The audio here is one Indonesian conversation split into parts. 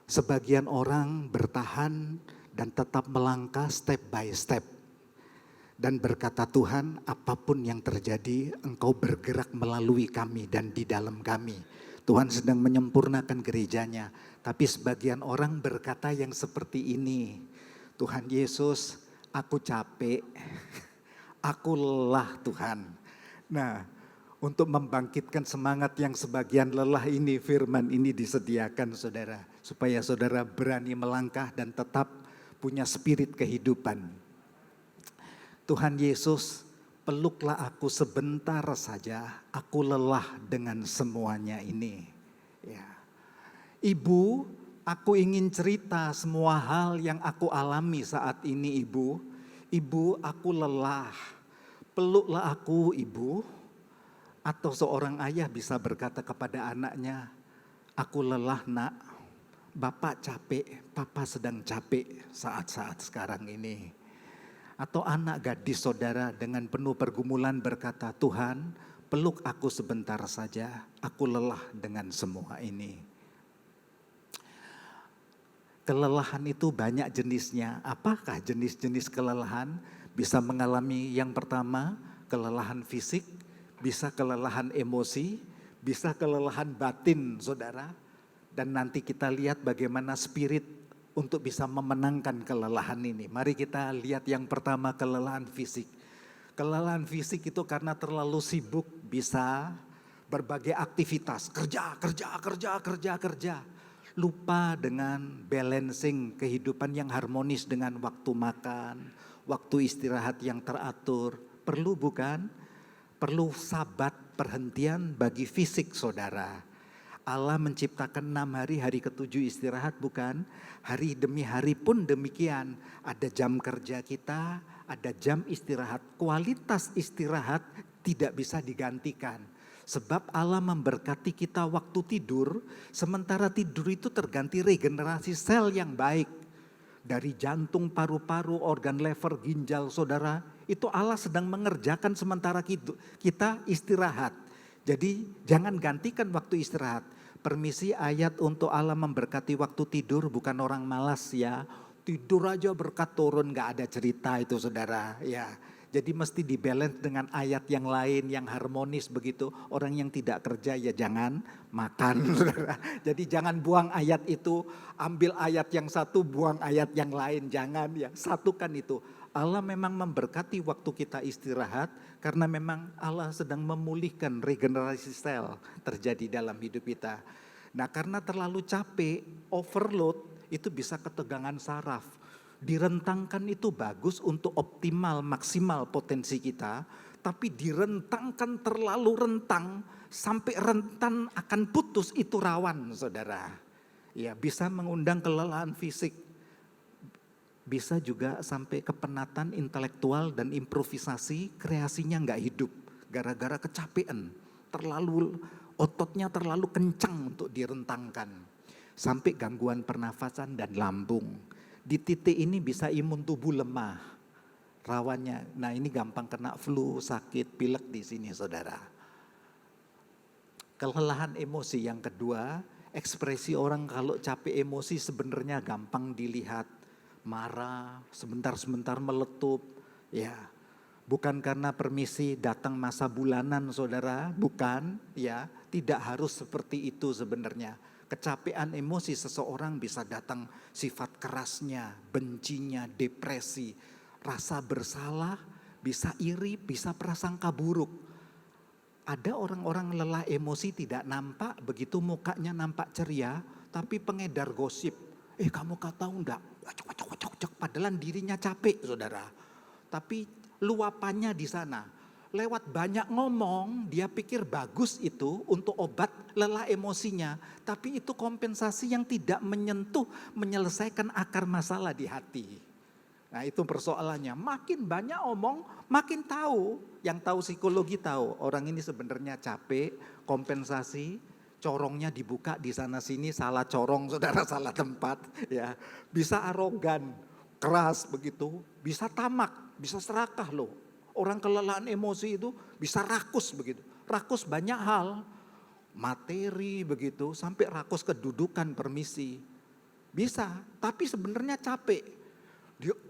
Sebagian orang bertahan dan tetap melangkah step by step. Dan berkata, Tuhan, apapun yang terjadi, Engkau bergerak melalui kami dan di dalam kami. Tuhan sedang menyempurnakan gerejanya. Tapi sebagian orang berkata yang seperti ini, Tuhan Yesus, aku capek, aku lelah Tuhan. Nah, untuk membangkitkan semangat yang sebagian lelah ini, firman ini disediakan saudara. Supaya saudara berani melangkah dan tetap punya spirit kehidupan. Tuhan Yesus, peluklah aku sebentar saja, aku lelah dengan semuanya ini. Ya. Ibu, aku ingin cerita semua hal yang aku alami saat ini Ibu. Ibu, aku lelah, peluklah aku Ibu. Atau seorang ayah bisa berkata kepada anaknya, aku lelah nak, Bapak capek, Papa sedang capek saat-saat sekarang ini. Atau anak gadis saudara dengan penuh pergumulan berkata, Tuhan peluk aku sebentar saja, aku lelah dengan semua ini. Kelelahan itu banyak jenisnya. Apakah jenis-jenis kelelahan? Bisa mengalami yang pertama, kelelahan fisik, bisa kelelahan emosi, bisa kelelahan batin saudara. Dan nanti kita lihat bagaimana spirit untuk bisa memenangkan kelelahan ini. Mari kita lihat yang pertama, kelelahan fisik. Kelelahan fisik itu karena terlalu sibuk bisa berbagai aktivitas. Kerja. Lupa dengan balancing kehidupan yang harmonis dengan waktu makan, waktu istirahat yang teratur. Perlu bukan? Perlu sabat perhentian bagi fisik saudara. Allah menciptakan 6 hari, hari ke-7 istirahat bukan? Hari demi hari pun demikian. Ada jam kerja kita, ada jam istirahat. Kualitas istirahat tidak bisa digantikan. Sebab Allah memberkati kita waktu tidur, sementara tidur itu terganti regenerasi sel yang baik. Dari jantung, paru-paru, organ lever, ginjal saudara, itu Allah sedang mengerjakan sementara kita istirahat. Jadi jangan gantikan waktu istirahat. Permisi ayat untuk Allah memberkati waktu tidur, bukan orang malas ya. Tidur aja berkat turun, gak ada cerita itu saudara ya. Jadi mesti dibalance dengan ayat yang lain yang harmonis begitu. Orang yang tidak kerja ya jangan makan saudara. Jadi jangan buang ayat itu, ambil ayat yang satu, buang ayat yang lain. Jangan ya, satukan itu. Allah memang memberkati waktu kita istirahat karena memang Allah sedang memulihkan regenerasi sel terjadi dalam hidup kita. Nah karena terlalu capek, overload itu bisa ketegangan saraf. Direntangkan itu bagus untuk optimal, maksimal potensi kita. Tapi direntangkan terlalu rentang sampai rentan akan putus itu rawan saudara. Ya bisa mengundang kelelahan fisik. Bisa juga sampai kepenatan intelektual dan improvisasi, kreasinya gak hidup. Gara-gara kecapean, ototnya terlalu kencang untuk direntangkan. Sampai gangguan pernafasan dan lambung. Di titik ini bisa imun tubuh lemah, rawannya. Nah ini gampang kena flu, sakit, pilek di sini saudara. Kelelahan emosi yang kedua, ekspresi orang kalau capek emosi sebenarnya gampang dilihat. Marah, sebentar-sebentar meletup, ya. Bukan karena permisi datang masa bulanan saudara, bukan, ya. Tidak harus seperti itu sebenarnya. Kecapean emosi seseorang bisa datang sifat kerasnya, bencinya, depresi, rasa bersalah, bisa iri, bisa prasangka buruk. Ada orang-orang lelah emosi tidak nampak, begitu mukanya nampak ceria, tapi pengedar gosip. Kamu tahu enggak? Padahal dirinya capek saudara. Tapi luapannya di sana. Lewat banyak ngomong, dia pikir bagus itu untuk obat lelah emosinya. Tapi itu kompensasi yang tidak menyelesaikan akar masalah di hati. Nah itu persoalannya. Makin banyak omong, makin tahu. Yang tahu psikologi tahu. Orang ini sebenarnya capek, kompensasi, corongnya dibuka di sana sini, salah corong saudara, salah tempat. Ya, bisa arogan, keras begitu, bisa tamak, bisa serakah loh. Orang kelelahan emosi itu bisa rakus begitu. Rakus banyak hal. Materi begitu sampai rakus kedudukan permisi. Bisa, tapi sebenarnya capek.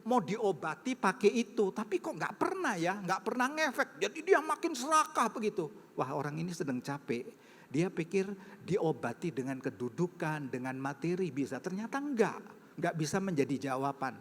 Mau diobati pakai itu, tapi kok nggak pernah ya, nggak pernah ngefek. Jadi dia makin serakah begitu. Wah, orang ini sedang capek. Dia pikir diobati dengan kedudukan, dengan materi bisa. Ternyata nggak bisa menjadi jawaban.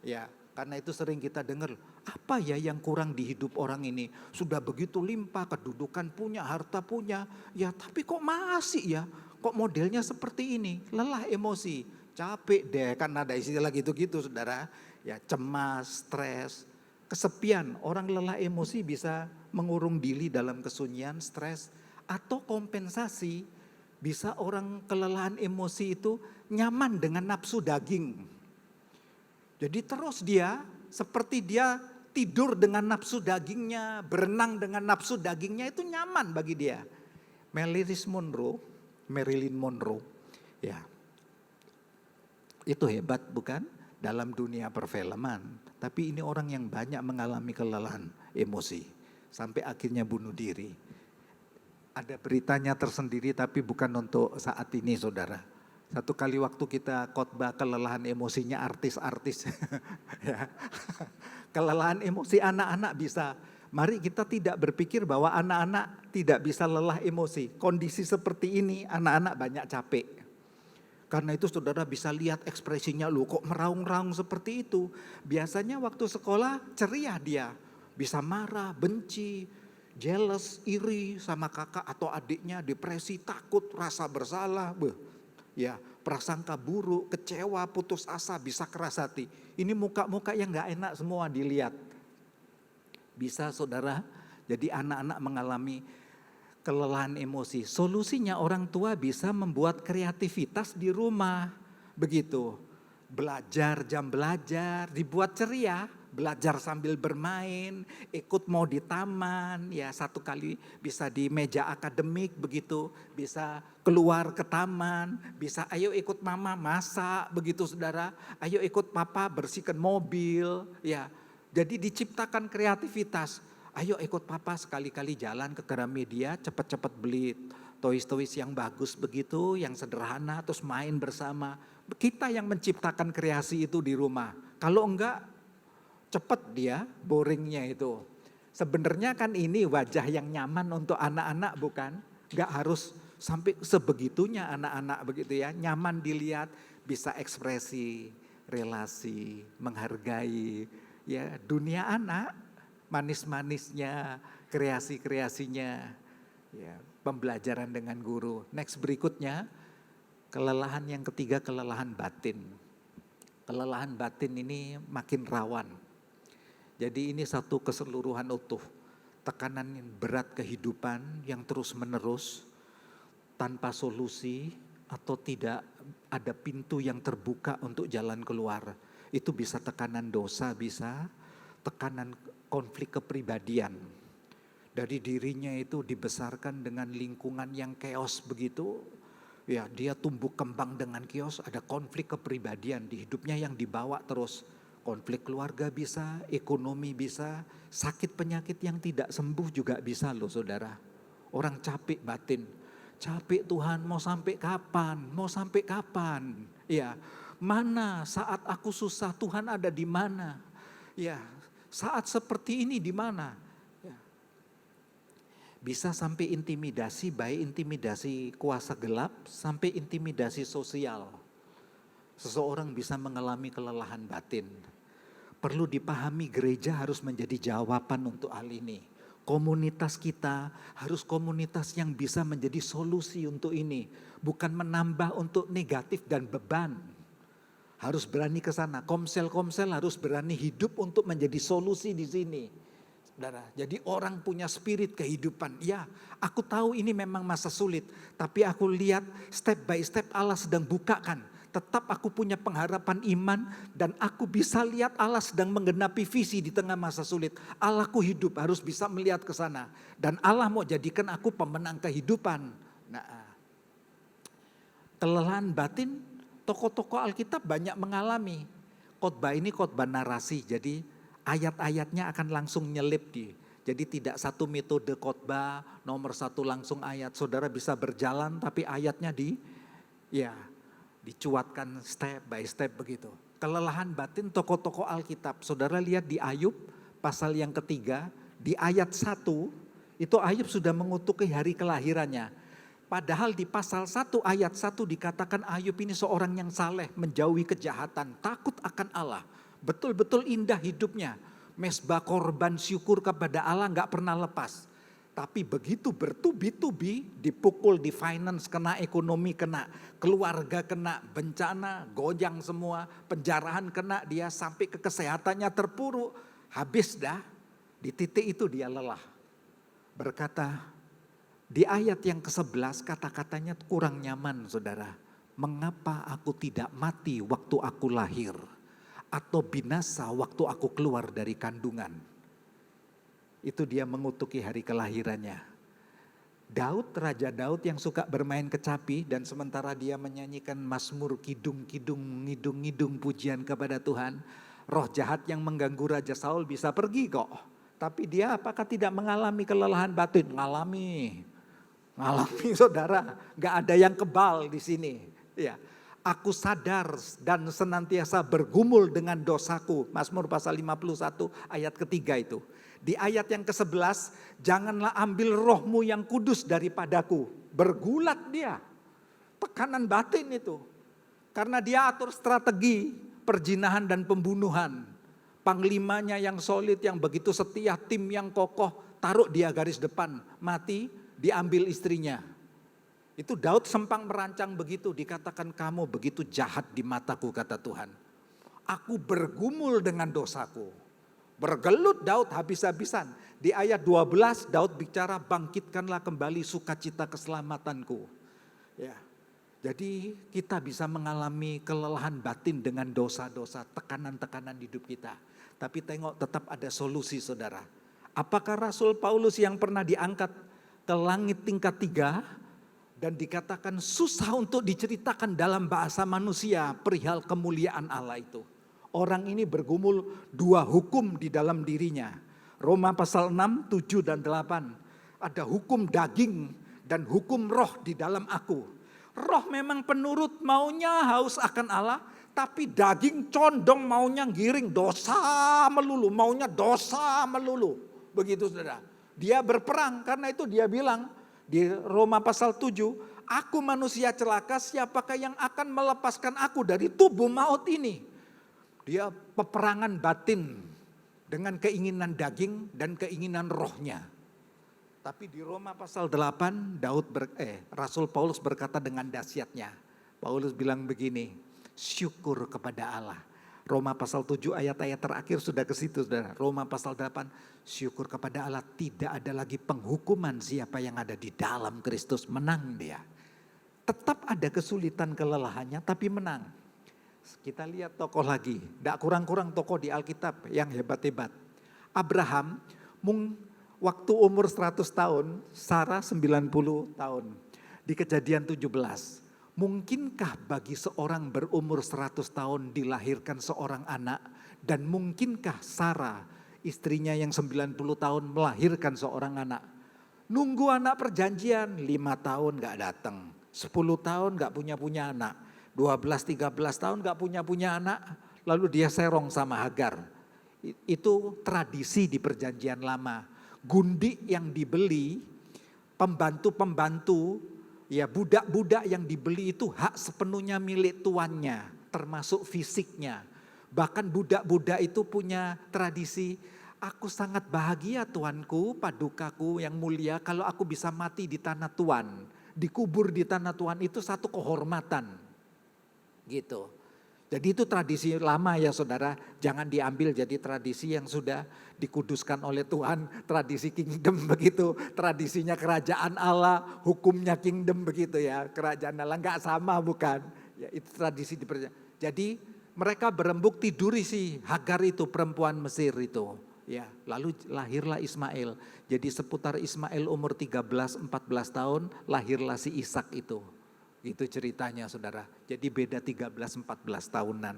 Ya, karena itu sering kita dengar, apa ya yang kurang di hidup orang ini? Sudah begitu limpah, kedudukan punya, harta punya. Ya, tapi kok masih ya? Kok modelnya seperti ini? Lelah emosi. Capek deh, kan ada istilah gitu-gitu saudara. Ya, cemas, stres, kesepian. Orang lelah emosi bisa mengurung diri dalam kesunyian, stres. Atau kompensasi, bisa orang kelelahan emosi itu nyaman dengan nafsu daging. Jadi terus dia seperti dia tidur dengan nafsu dagingnya, berenang dengan nafsu dagingnya, itu nyaman bagi dia. Marilyn Monroe, ya. Itu hebat bukan? Dalam dunia perfilman. Tapi ini orang yang banyak mengalami kelelahan emosi. Sampai akhirnya bunuh diri. Ada beritanya tersendiri tapi bukan untuk saat ini saudara. Satu kali waktu kita khotbah kelelahan emosinya artis-artis. Ya. Kelelahan emosi anak-anak bisa. Mari kita tidak berpikir bahwa anak-anak tidak bisa lelah emosi. Kondisi seperti ini anak-anak banyak capek. Karena itu saudara bisa lihat ekspresinya, loh kok meraung-raung seperti itu. Biasanya waktu sekolah ceria dia. Bisa marah, benci, jealous, iri sama kakak atau adiknya, depresi, takut, rasa bersalah. Ya, prasangka buruk, kecewa, putus asa, bisa keras hati. Ini muka-muka yang gak enak semua dilihat. Bisa saudara, jadi anak-anak mengalami kelelahan emosi. Solusinya orang tua bisa membuat kreativitas di rumah. Begitu. Belajar, jam belajar, dibuat ceria. Belajar sambil bermain, ikut mau di taman. Ya, satu kali bisa di meja akademik begitu. Bisa keluar ke taman. Bisa ayo ikut mama masak begitu saudara. Ayo ikut papa bersihkan mobil. Ya, jadi diciptakan kreativitas. Ayo ikut papa sekali-kali jalan ke Gramedia, cepat-cepat beli toys-toys yang bagus begitu, yang sederhana, terus main bersama. Kita yang menciptakan kreasi itu di rumah. Kalau enggak, cepat dia boringnya itu. Sebenarnya kan ini wajah yang nyaman untuk anak-anak bukan? Enggak harus sampai sebegitunya anak-anak begitu ya. Nyaman dilihat, bisa ekspresi, relasi, menghargai. Ya, dunia anak. Manis-manisnya, kreasi-kreasinya, ya, pembelajaran dengan guru. Next berikutnya, kelelahan yang ketiga, kelelahan batin. Kelelahan batin ini makin rawan. Jadi ini satu keseluruhan utuh. Tekanan yang berat kehidupan yang terus menerus, tanpa solusi atau tidak ada pintu yang terbuka untuk jalan keluar. Itu bisa tekanan dosa, bisa tekanan konflik kepribadian. Dari dirinya itu dibesarkan dengan lingkungan yang chaos begitu. Ya, dia tumbuh kembang dengan chaos, ada konflik kepribadian di hidupnya yang dibawa terus. Konflik keluarga bisa, ekonomi bisa, sakit penyakit yang tidak sembuh juga bisa loh saudara. Orang capek batin. Capek Tuhan, mau sampai kapan? Mau sampai kapan? Ya, mana saat aku susah Tuhan ada di mana? Ya, saat seperti ini di mana? Ya. Bisa sampai intimidasi, baik intimidasi kuasa gelap sampai intimidasi sosial. Seseorang bisa mengalami kelelahan batin. Perlu dipahami gereja harus menjadi jawaban untuk hal ini. Komunitas kita harus komunitas yang bisa menjadi solusi untuk ini. Bukan menambah untuk negatif dan beban. Harus berani ke sana. Komsel-komsel harus berani hidup untuk menjadi solusi di sini. Saudara, jadi orang punya spirit kehidupan. Ya, aku tahu ini memang masa sulit. Tapi aku lihat step by step Allah sedang bukakan. Tetap aku punya pengharapan iman. Dan aku bisa lihat Allah sedang menggenapi visi di tengah masa sulit. Allahku hidup harus bisa melihat ke sana. Dan Allah mau jadikan aku pemenang kehidupan. Nah, kelelahan batin. Tokoh-tokoh Alkitab banyak mengalami. Khotbah ini khotbah narasi, jadi ayat-ayatnya akan langsung nyelip di. Jadi tidak satu metode khotbah, nomor satu langsung ayat. Saudara bisa berjalan tapi ayatnya Dicuatkan step by step begitu. Kelelahan batin tokoh-tokoh Alkitab. Saudara lihat di Ayub pasal yang ketiga, di ayat 1, itu Ayub sudah mengutuki hari kelahirannya. Padahal di pasal 1 ayat 1 dikatakan Ayub ini seorang yang saleh, menjauhi kejahatan, takut akan Allah. Betul-betul indah hidupnya. Mesbah korban syukur kepada Allah gak pernah lepas. Tapi begitu bertubi-tubi, dipukul di finance, kena ekonomi, kena keluarga, kena bencana, goyang semua, penjarahan kena, dia sampai ke kesehatannya terpuruk. Habis dah, di titik itu dia lelah. Berkata, di ayat yang ke-11 kata-katanya kurang nyaman saudara. Mengapa aku tidak mati waktu aku lahir? Atau binasa waktu aku keluar dari kandungan? Itu dia mengutuki hari kelahirannya. Daud, Raja Daud yang suka bermain kecapi dan sementara dia menyanyikan mazmur kidung-kidung, ngidung-ngidung pujian kepada Tuhan. Roh jahat yang mengganggu Raja Saul bisa pergi kok. Tapi dia apakah tidak mengalami kelelahan batin? Ngalami saudara, gak ada yang kebal di sini. Ya, aku sadar dan senantiasa bergumul dengan dosaku. Mazmur pasal 51 ayat ketiga itu. Di ayat yang ke-11, janganlah ambil rohmu yang kudus daripadaku. Bergulat dia, tekanan batin itu. Karena dia atur strategi perjinahan dan pembunuhan. Panglimanya yang solid, yang begitu setia, tim yang kokoh, taruh dia garis depan, mati, diambil istrinya. Itu Daud sempang merancang begitu, dikatakan kamu begitu jahat di mataku kata Tuhan. Aku bergumul dengan dosaku. Bergelut Daud habis-habisan. Di ayat 12 Daud bicara bangkitkanlah kembali sukacita keselamatanku. Ya. Jadi kita bisa mengalami kelelahan batin dengan dosa-dosa, tekanan-tekanan hidup kita. Tapi tengok tetap ada solusi saudara. Apakah Rasul Paulus yang pernah diangkat ke langit tingkat 3 dan dikatakan susah untuk diceritakan dalam bahasa manusia perihal kemuliaan Allah itu. Orang ini bergumul 2 hukum di dalam dirinya. Roma pasal 6, 7 dan 8. Ada hukum daging dan hukum roh di dalam aku. Roh memang penurut maunya haus akan Allah. Tapi daging condong maunya giring dosa melulu. Maunya dosa melulu. Begitu saudara. Dia berperang karena itu dia bilang di Roma pasal 7. Aku manusia celaka, siapakah yang akan melepaskan aku dari tubuh maut ini? Dia peperangan batin dengan keinginan daging dan keinginan rohnya. Tapi di Roma pasal 8 Rasul Paulus berkata dengan dahsyatnya. Paulus bilang begini, syukur kepada Allah. Roma pasal 7 ayat-ayat terakhir sudah ke situ saudara. Roma pasal 8, syukur kepada Allah tidak ada lagi penghukuman siapa yang ada di dalam Kristus, menang dia. Tetap ada kesulitan kelelahannya tapi menang. Kita lihat tokoh lagi, tidak kurang-kurang tokoh di Alkitab yang hebat-hebat. Abraham waktu umur 100 tahun, Sarah 90 tahun. Di Kejadian 17, mungkinkah bagi seorang berumur 100 tahun dilahirkan seorang anak? Dan mungkinkah Sarah, istrinya yang 90 tahun melahirkan seorang anak? Nunggu anak perjanjian, 5 tahun gak datang. 10 tahun gak punya anak. 12-13 tahun gak punya anak. Lalu dia serong sama Hagar. Itu tradisi di perjanjian lama. Gundik yang dibeli, pembantu-pembantu, ya budak-budak yang dibeli itu hak sepenuhnya milik tuannya, termasuk fisiknya. Bahkan budak-budak itu punya tradisi, aku sangat bahagia tuanku, padukaku yang mulia kalau aku bisa mati di tanah Tuhan. Dikubur di tanah Tuhan itu satu kehormatan. Gitu. Jadi itu tradisi lama ya saudara, jangan diambil jadi tradisi yang sudah dikuduskan oleh Tuhan, tradisi kingdom begitu, tradisinya kerajaan Allah, hukumnya kingdom begitu ya, kerajaan Allah enggak sama bukan, ya itu tradisi di perjanjian. Jadi mereka berembuk tiduri si Hagar itu perempuan Mesir itu, ya lalu lahirlah Ismail. Jadi seputar Ismail umur 13-14 tahun lahirlah si Ishak itu. Itu ceritanya saudara. Jadi beda 13-14 tahunan.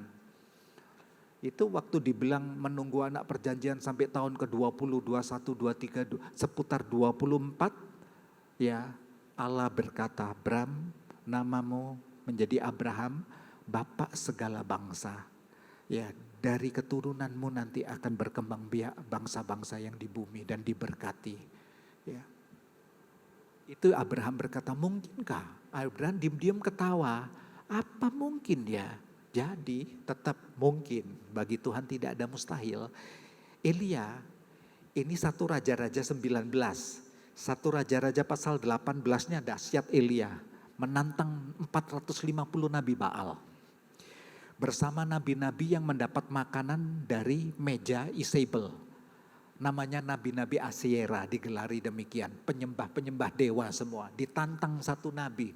Itu waktu dibilang menunggu anak perjanjian sampai tahun ke-20, 21, 23, seputar 24. Ya Allah berkata, Bram namamu menjadi Abraham, bapak segala bangsa. Ya, dari keturunanmu nanti akan berkembang biak bangsa-bangsa yang di bumi dan diberkati. Ya. Itu Abraham berkata, mungkinkah? Abraham diam-diam ketawa. Apa mungkin ya? Jadi tetap mungkin, bagi Tuhan tidak ada mustahil. Elia, ini 1 Raja-Raja 19. 1 Raja-Raja pasal 18-nya dahsyat Elia. Menantang 450 Nabi Baal. Bersama nabi-nabi yang mendapat makanan dari meja Isabel. Namanya nabi-nabi Asyera, digelari demikian. Penyembah-penyembah dewa semua. Ditantang satu nabi.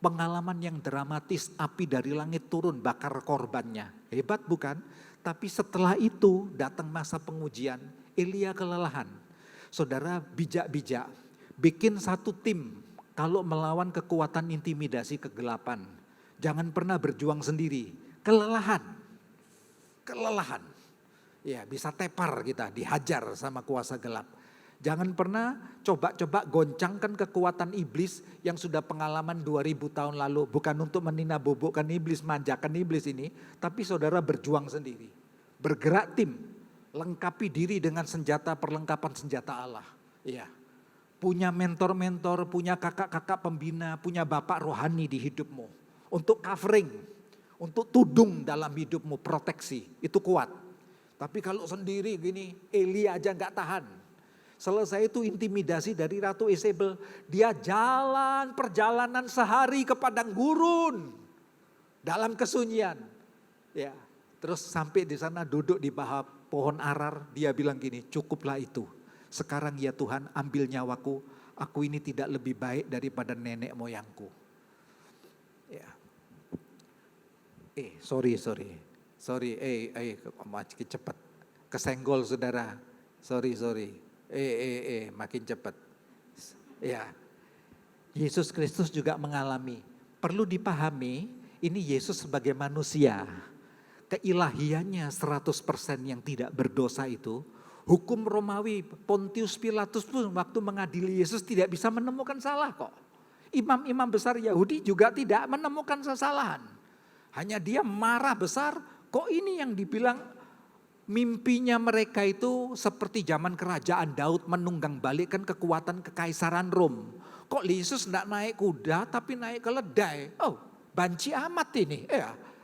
Pengalaman yang dramatis, api dari langit turun bakar korbannya. Hebat bukan? Tapi setelah itu datang masa pengujian, Elia kelelahan. Saudara, bijak-bijak, bikin satu tim kalau melawan kekuatan intimidasi kegelapan. Jangan pernah berjuang sendiri. Kelelahan. Ya, bisa tepar kita, dihajar sama kuasa gelap. Jangan pernah coba-coba goncangkan kekuatan iblis yang sudah pengalaman 2000 tahun lalu. Bukan untuk menina-bobokkan iblis, manjakan iblis ini. Tapi saudara berjuang sendiri. Bergerak tim. Lengkapi diri dengan perlengkapan senjata Allah. Ya. Punya mentor-mentor, punya kakak-kakak pembina, punya bapak rohani di hidupmu. Untuk covering. Untuk tudung dalam hidupmu, proteksi, itu kuat. Tapi kalau sendiri gini, Elia aja gak tahan. Selesai itu intimidasi dari Ratu Isabel, dia jalan perjalanan sehari ke padang gurun. Dalam kesunyian. Ya, terus sampai di sana duduk di bawah pohon arar, dia bilang gini, cukuplah itu. Sekarang ya Tuhan ambil nyawaku, aku ini tidak lebih baik daripada nenek moyangku. Ya. Sorry. Makin cepat. Kesenggol saudara. Sorry. Makin cepat. Ya. Yesus Kristus juga mengalami. Perlu dipahami, ini Yesus sebagai manusia. Keilahiannya 100% yang tidak berdosa itu. Hukum Romawi, Pontius Pilatus pun waktu mengadili Yesus tidak bisa menemukan salah kok. Imam-imam besar Yahudi juga tidak menemukan kesalahan. Hanya dia marah besar, kok ini yang dibilang mimpinya mereka itu seperti zaman kerajaan Daud menunggang balikkan kekuatan kekaisaran Rom. Kok Yesus tidak naik kuda tapi naik keledai? Oh, banci amat ini.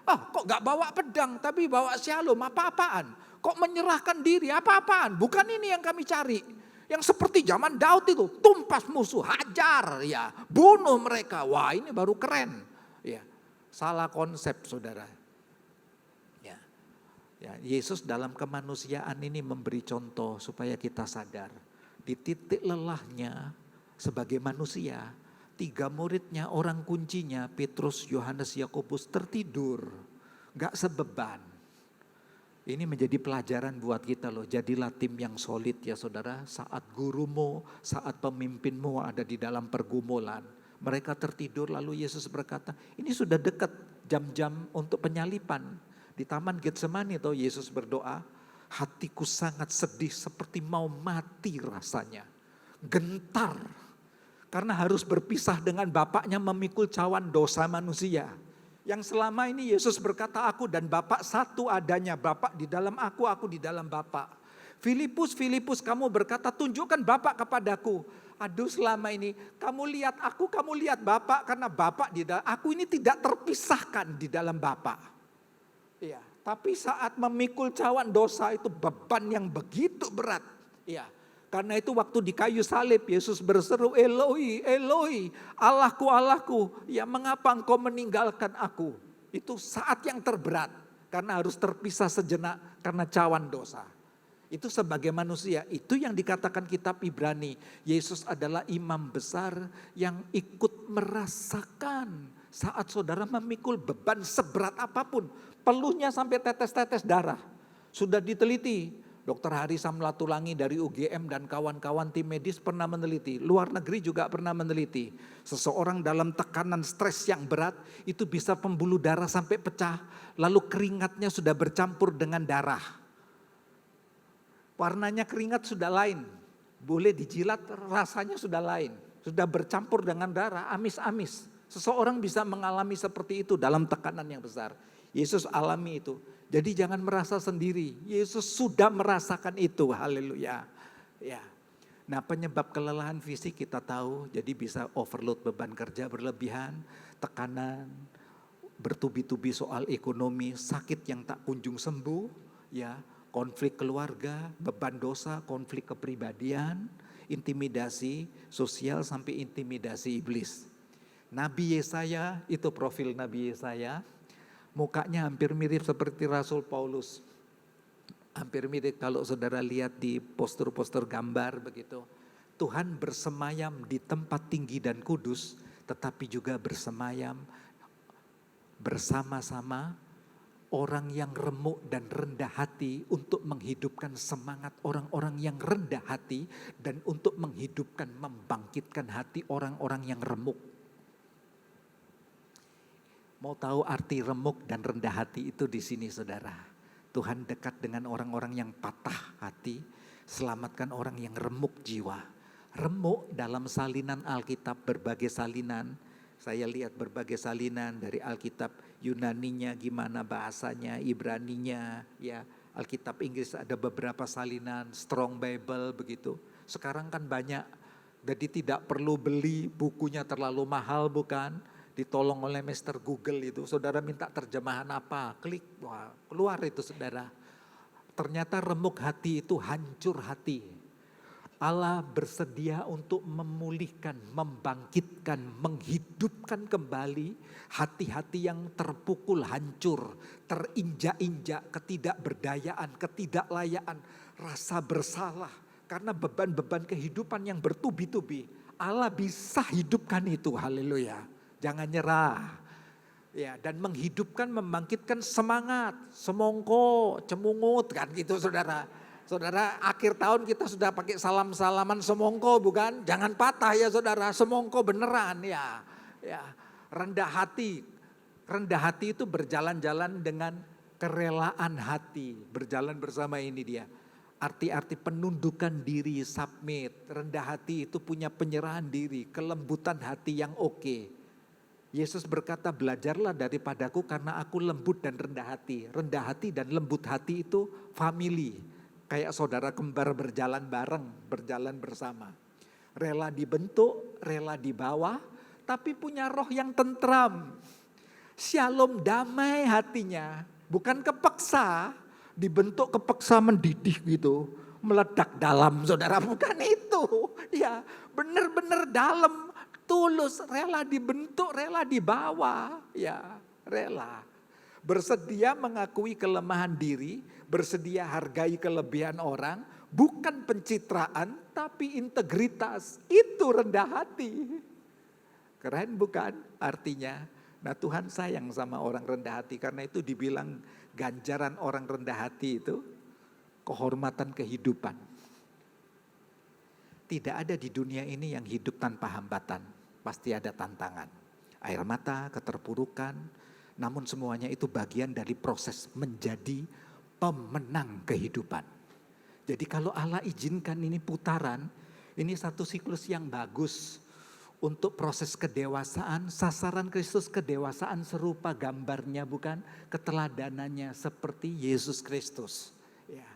Kok gak bawa pedang tapi bawa shalom, apa-apaan? Kok menyerahkan diri, apa-apaan? Bukan ini yang kami cari. Yang seperti zaman Daud itu, tumpas musuh, hajar, ya, bunuh mereka. Wah, ini baru keren. Ya. Salah konsep saudara. Ya, Yesus dalam kemanusiaan ini memberi contoh supaya kita sadar. Di titik lelahnya sebagai manusia, 3 muridnya orang kuncinya Petrus, Yohanes, Yakobus tertidur. Gak sebeban. Ini menjadi pelajaran buat kita loh. Jadilah tim yang solid ya saudara. Saat gurumu, saat pemimpinmu ada di dalam pergumulan. Mereka tertidur lalu Yesus berkata, ini sudah dekat jam-jam untuk penyalipan. Di Taman Getsemani itu Yesus berdoa, hatiku sangat sedih seperti mau mati rasanya. Gentar, karena harus berpisah dengan Bapaknya memikul cawan dosa manusia. Yang selama ini Yesus berkata, aku dan Bapak satu adanya. Bapak di dalam aku di dalam Bapak. Filipus, kamu berkata, tunjukkan Bapak kepadaku. Aduh, selama ini kamu lihat aku, kamu lihat Bapak, karena Bapak di dalam aku ini tidak terpisahkan di dalam Bapak. Iya, tapi saat memikul cawan dosa itu beban yang begitu berat. Iya, karena itu waktu di kayu salib Yesus berseru, Eloi, Eloi, Allahku, Allahku, ya mengapa engkau meninggalkan aku? Itu saat yang terberat karena harus terpisah sejenak karena cawan dosa. Itu sebagai manusia, itu yang dikatakan kitab Ibrani. Yesus adalah imam besar yang ikut merasakan saat saudara memikul beban seberat apapun. Peluhnya sampai tetes-tetes darah. Sudah diteliti, Dr. Hari Samlatulangi dari UGM dan kawan-kawan tim medis pernah meneliti. Luar negeri juga pernah meneliti. Seseorang dalam tekanan stres yang berat itu bisa pembuluh darah sampai pecah. Lalu keringatnya sudah bercampur dengan darah. Warnanya keringat sudah lain, boleh dijilat rasanya sudah lain. Sudah bercampur dengan darah, amis-amis. Seseorang bisa mengalami seperti itu dalam tekanan yang besar. Yesus alami itu. Jadi jangan merasa sendiri. Yesus sudah merasakan itu. Haleluya. Ya. Nah, penyebab kelelahan fisik kita tahu, jadi bisa overload beban kerja berlebihan, tekanan, bertubi-tubi soal ekonomi, sakit yang tak kunjung sembuh, ya, konflik keluarga, beban dosa, konflik kepribadian, intimidasi sosial sampai intimidasi iblis. Nabi Yesaya, itu profil Nabi Yesaya, mukanya hampir mirip seperti Rasul Paulus. Hampir mirip kalau saudara lihat di poster-poster gambar begitu. Tuhan bersemayam di tempat tinggi dan kudus, tetapi juga bersemayam bersama-sama orang yang remuk dan rendah hati untuk menghidupkan semangat orang-orang yang rendah hati dan untuk menghidupkan, membangkitkan hati orang-orang yang remuk. Mau tahu arti remuk dan rendah hati itu di sini saudara. Tuhan dekat dengan orang-orang yang patah hati, selamatkan orang yang remuk jiwa. Remuk dalam salinan Alkitab, berbagai salinan. Saya lihat berbagai salinan dari Alkitab, Yunaninya gimana bahasanya, Ibraninya, ya. Alkitab Inggris ada beberapa salinan, Strong Bible begitu. Sekarang kan banyak, jadi tidak perlu beli bukunya terlalu mahal bukan. Ditolong oleh Mister Google itu, saudara minta terjemahan apa, klik, wah, keluar itu saudara. Ternyata remuk hati itu hancur hati. Allah bersedia untuk memulihkan, membangkitkan, menghidupkan kembali hati-hati yang terpukul, hancur, terinjak-injak, ketidakberdayaan, ketidaklayaan, rasa bersalah. Karena beban-beban kehidupan yang bertubi-tubi, Allah bisa hidupkan itu, haleluya. Jangan nyerah. Ya, dan menghidupkan, membangkitkan semangat, semongko, cemungut kan gitu saudara. Saudara, akhir tahun kita sudah pakai salam-salaman semongko bukan? Jangan patah ya saudara, semongko beneran ya. Ya, rendah hati. Rendah hati itu berjalan-jalan dengan kerelaan hati, berjalan bersama ini dia. Arti-arti penundukan diri, submit. Rendah hati itu punya penyerahan diri, kelembutan hati yang oke. Yesus berkata, belajarlah daripadaku karena aku lembut dan rendah hati. Rendah hati dan lembut hati itu family. Kayak saudara kembar berjalan bareng, berjalan bersama. Rela dibentuk, rela dibawa, tapi punya roh yang tentram. Shalom, damai hatinya. Bukan kepeksa, dibentuk kepeksa mendidih gitu. Meledak dalam saudara, bukan itu. Ya, benar-benar dalam. Tulus, rela dibentuk, rela dibawa, ya rela. Bersedia mengakui kelemahan diri, bersedia hargai kelebihan orang, bukan pencitraan tapi integritas, itu rendah hati. Keren bukan artinya? Nah Tuhan sayang sama orang rendah hati, karena itu dibilang ganjaran orang rendah hati itu kehormatan kehidupan. Tidak ada di dunia ini yang hidup tanpa hambatan, pasti ada tantangan. Air mata, keterpurukan, namun semuanya itu bagian dari proses menjadi pemenang kehidupan. Jadi kalau Allah izinkan ini putaran, ini satu siklus yang bagus untuk proses kedewasaan, sasaran Kristus kedewasaan serupa gambarnya bukan, keteladanannya seperti Yesus Kristus. Ya.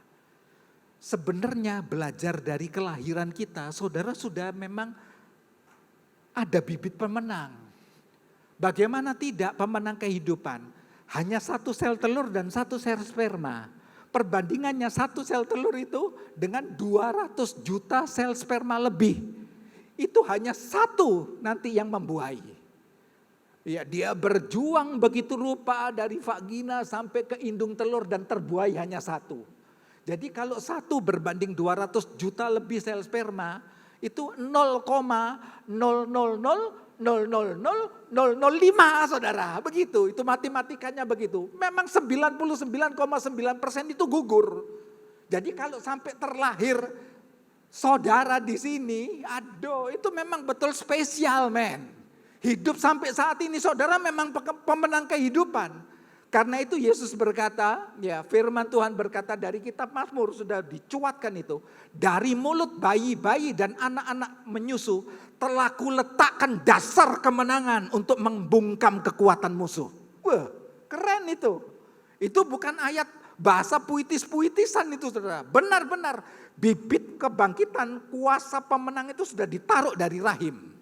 Sebenarnya belajar dari kelahiran kita, saudara sudah memang ada bibit pemenang. Bagaimana tidak pemenang kehidupan? Hanya satu sel telur dan satu sel sperma. Perbandingannya satu sel telur itu dengan 200 juta sel sperma lebih. Itu hanya satu nanti yang membuahi. Ya, dia berjuang begitu rupa dari vagina sampai ke indung telur dan terbuai hanya satu. Jadi kalau satu berbanding 200 juta lebih sel sperma, itu 0,00000005 saudara. Begitu, itu matematikanya begitu. Memang 99,9% itu gugur. Jadi kalau sampai terlahir saudara di sini, aduh itu memang betul spesial men. Hidup sampai saat ini saudara memang pemenang kehidupan. Karena itu Yesus berkata, ya firman Tuhan berkata dari kitab Mazmur sudah dicuatkan itu. Dari mulut bayi-bayi dan anak-anak menyusu telah kuletakkan dasar kemenangan untuk membungkam kekuatan musuh. Wah, keren itu. Itu bukan ayat bahasa puitis-puitisan itu saudara. Benar-benar bibit kebangkitan kuasa pemenang itu sudah ditaruh dari rahim.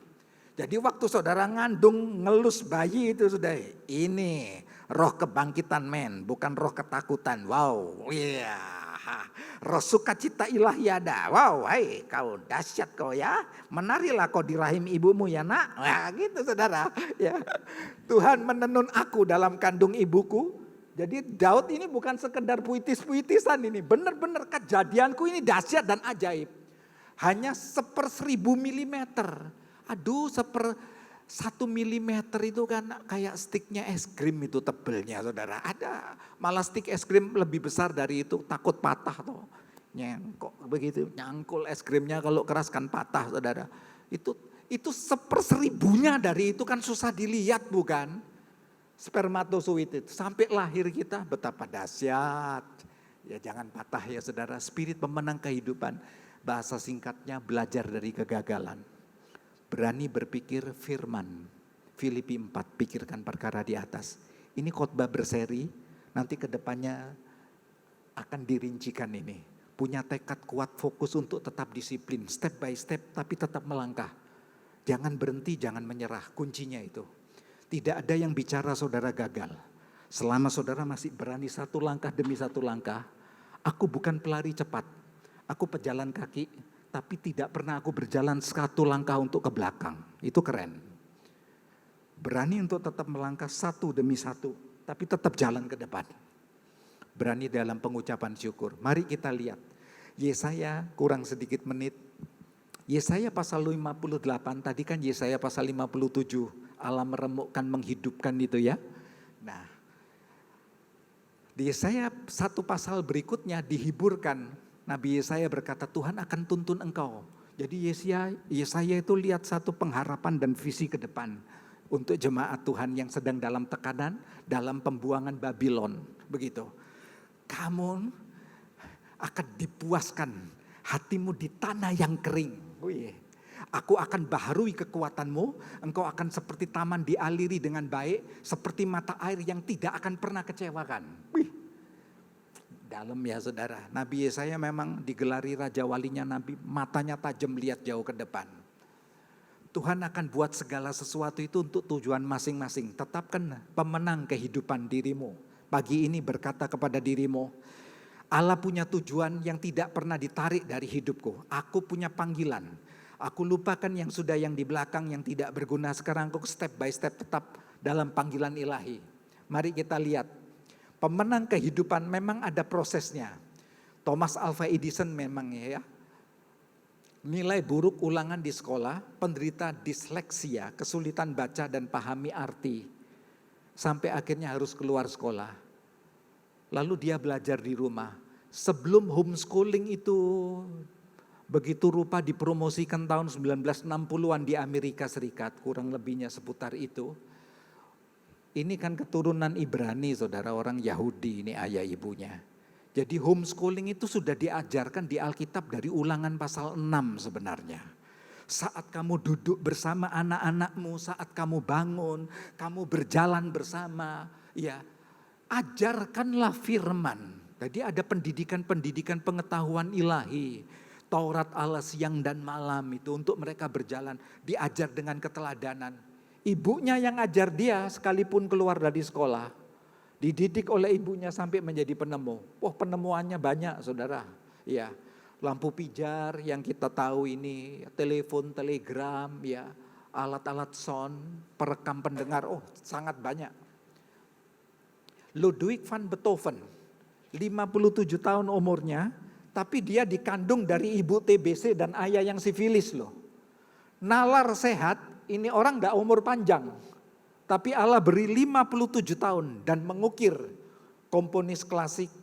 Jadi waktu saudara ngandung ngelus bayi itu sudah ini roh kebangkitan men, bukan roh ketakutan. Wow, iya. Roh sukacita ilahi ada. Wow, hai kau dahsyat kau ya. Menarilah kau di rahim ibumu ya nak. Wah gitu saudara. Ya. Tuhan menenun aku dalam kandung ibuku. Jadi Daud ini bukan sekedar puitis-puitisan ini. Benar-benar kejadianku ini dahsyat dan ajaib. Hanya 1/1000 milimeter. Aduh 1 milimeter itu kan kayak stiknya es krim itu tebelnya saudara. Ada malah stik es krim lebih besar dari itu, takut patah tuh. Nyengkok begitu, nyangkul es krimnya kalau keras kan patah saudara. Itu 1/1000-nya dari itu kan susah dilihat bukan? Spermatozoid itu sampai lahir kita betapa dahsyat. Ya jangan patah ya saudara, spirit pemenang kehidupan. Bahasa singkatnya belajar dari kegagalan. Berani berpikir firman. Filipi 4, pikirkan perkara di atas. Ini khotbah berseri, nanti ke depannya akan dirincikan ini. Punya tekad kuat, fokus untuk tetap disiplin, step by step tapi tetap melangkah. Jangan berhenti, jangan menyerah, kuncinya itu. Tidak ada yang bicara saudara gagal. Selama saudara masih berani satu langkah demi satu langkah, aku bukan pelari cepat, aku pejalan kaki. Tapi tidak pernah aku berjalan satu langkah untuk ke belakang. Itu keren. Berani untuk tetap melangkah satu demi satu. Tapi tetap jalan ke depan. Berani dalam pengucapan syukur. Mari kita lihat. Yesaya kurang sedikit menit. Yesaya pasal 58. Tadi kan Yesaya pasal 57. Allah meremukkan, menghidupkan itu ya. Nah. Di Yesaya satu pasal berikutnya dihiburkan. Nabi Yesaya berkata Tuhan akan tuntun engkau. Jadi Yesaya itu lihat satu pengharapan dan visi ke depan. Untuk jemaat Tuhan yang sedang dalam tekanan, dalam pembuangan Babylon. Begitu. Kamu akan dipuaskan hatimu di tanah yang kering. Aku akan baharui kekuatanmu. Engkau akan seperti taman dialiri dengan baik. Seperti mata air yang tidak akan pernah kecewakan. Dalam ya saudara, Nabi Yesaya memang digelari raja walinya Nabi, matanya tajam lihat jauh ke depan. Tuhan akan buat segala sesuatu itu untuk tujuan masing-masing. Tetapkan pemenang kehidupan dirimu. Pagi ini berkata kepada dirimu, Allah punya tujuan yang tidak pernah ditarik dari hidupku. Aku punya panggilan. Aku lupakan yang sudah yang di belakang yang tidak berguna. Sekarang aku step by step tetap dalam panggilan ilahi. Mari kita lihat. Pemenang kehidupan memang ada prosesnya. Thomas Alva Edison memang ya. Nilai buruk ulangan di sekolah, penderita disleksia, kesulitan baca dan pahami arti. Sampai akhirnya harus keluar sekolah. Lalu dia belajar di rumah. Sebelum homeschooling itu begitu rupa dipromosikan tahun 1960-an di Amerika Serikat, kurang lebihnya seputar itu. Ini kan keturunan Ibrani saudara, orang Yahudi ini ayah ibunya. Jadi homeschooling itu sudah diajarkan di Alkitab dari Ulangan pasal 6 sebenarnya. Saat kamu duduk bersama anak-anakmu, saat kamu bangun, kamu berjalan bersama, ya ajarkanlah firman. Jadi ada pendidikan-pendidikan pengetahuan ilahi. Taurat Allah siang dan malam itu untuk mereka berjalan, diajar dengan keteladanan. Ibunya yang ajar dia sekalipun keluar dari sekolah. Dididik oleh ibunya sampai menjadi penemu. Penemuannya banyak saudara. Ya, lampu pijar yang kita tahu ini, telepon, telegram, ya, alat-alat sound, perekam pendengar, sangat banyak. Ludwig van Beethoven, 57 tahun umurnya, tapi dia dikandung dari ibu TBC dan ayah yang sifilis loh. Nalar sehat. Ini orang gak umur panjang, tapi Allah beri 57 tahun dan mengukir komponis klasik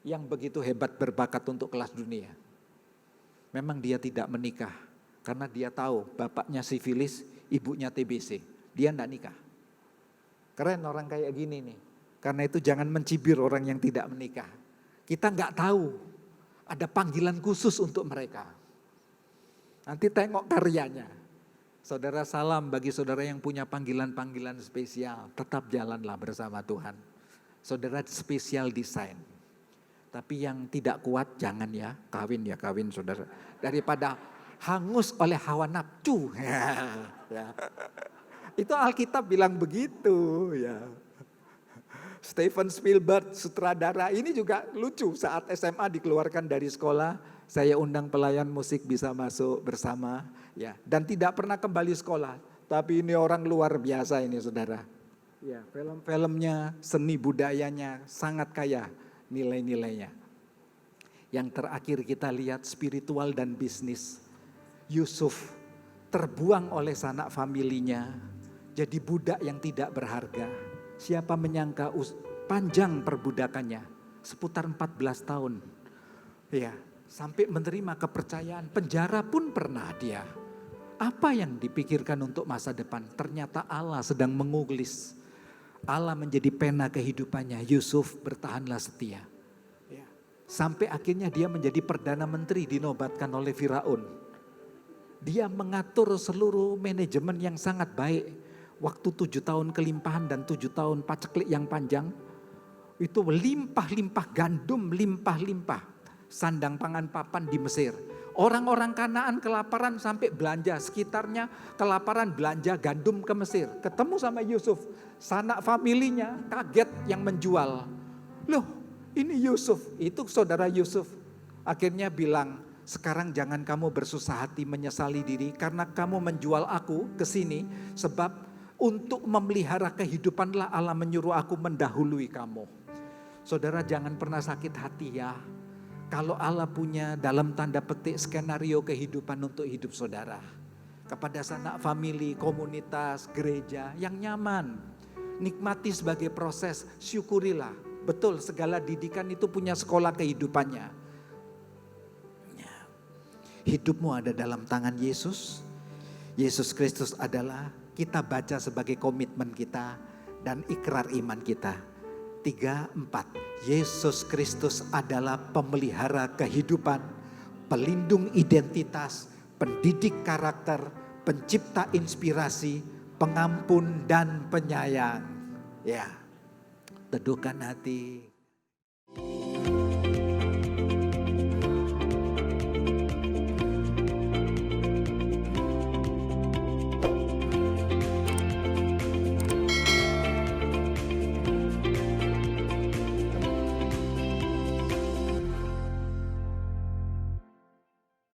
yang begitu hebat berbakat untuk kelas dunia. Memang dia tidak menikah karena dia tahu bapaknya sifilis, ibunya TBC. Dia gak nikah. Keren orang kayak gini nih. Karena itu jangan mencibir orang yang tidak menikah. Kita nggak tahu ada panggilan khusus untuk mereka. Nanti tengok karyanya. Saudara, salam bagi saudara yang punya panggilan-panggilan spesial. Tetap jalanlah bersama Tuhan. Saudara spesial desain. Tapi yang tidak kuat jangan ya kawin saudara. Daripada hangus oleh hawa nafsu. Ya. Itu Alkitab bilang begitu ya. Steven Spielberg, sutradara ini juga lucu. Saat SMA dikeluarkan dari sekolah, saya undang pelayan musik bisa masuk bersama, ya. Dan tidak pernah kembali sekolah. Tapi ini orang luar biasa ini, saudara. Ya, film-filmnya, seni budayanya sangat kaya nilai-nilainya. Yang terakhir kita lihat spiritual dan bisnis. Yusuf terbuang oleh sanak familinya, jadi budak yang tidak berharga. Siapa menyangka panjang perbudakannya, seputar 14 tahun. Ya, sampai menerima kepercayaan, penjara pun pernah dia. Apa yang dipikirkan untuk masa depan? Ternyata Allah sedang menguglis. Allah menjadi pena kehidupannya. Yusuf bertahanlah setia. Ya. Sampai akhirnya dia menjadi Perdana Menteri dinobatkan oleh Firaun. Dia mengatur seluruh manajemen yang sangat baik. Waktu 7 tahun kelimpahan dan 7 tahun paceklik yang panjang, itu limpah-limpah gandum, limpah-limpah. Sandang pangan papan di Mesir. Orang-orang Kanaan kelaparan sampai belanja, sekitarnya kelaparan belanja gandum ke Mesir. Ketemu sama Yusuf, sanak familinya kaget yang menjual. Loh, ini Yusuf, itu saudara Yusuf. Akhirnya bilang, sekarang jangan kamu bersusah hati menyesali diri karena kamu menjual aku ke sini sebab untuk memelihara kehidupanlah Allah menyuruh aku mendahului kamu. Saudara, jangan pernah sakit hati ya. Kalau Allah punya dalam tanda petik skenario kehidupan untuk hidup saudara. Kepada sanak famili, komunitas, gereja yang nyaman. Nikmati sebagai proses, syukurilah. Betul, segala didikan itu punya sekolah kehidupannya. Hidupmu ada dalam tangan Yesus. Yesus Kristus adalah kita baca sebagai komitmen kita dan ikrar iman kita. 3, 4. Yesus Kristus adalah pemelihara kehidupan, pelindung identitas, pendidik karakter, pencipta inspirasi, pengampun dan penyayang. Ya, teduhkan hati.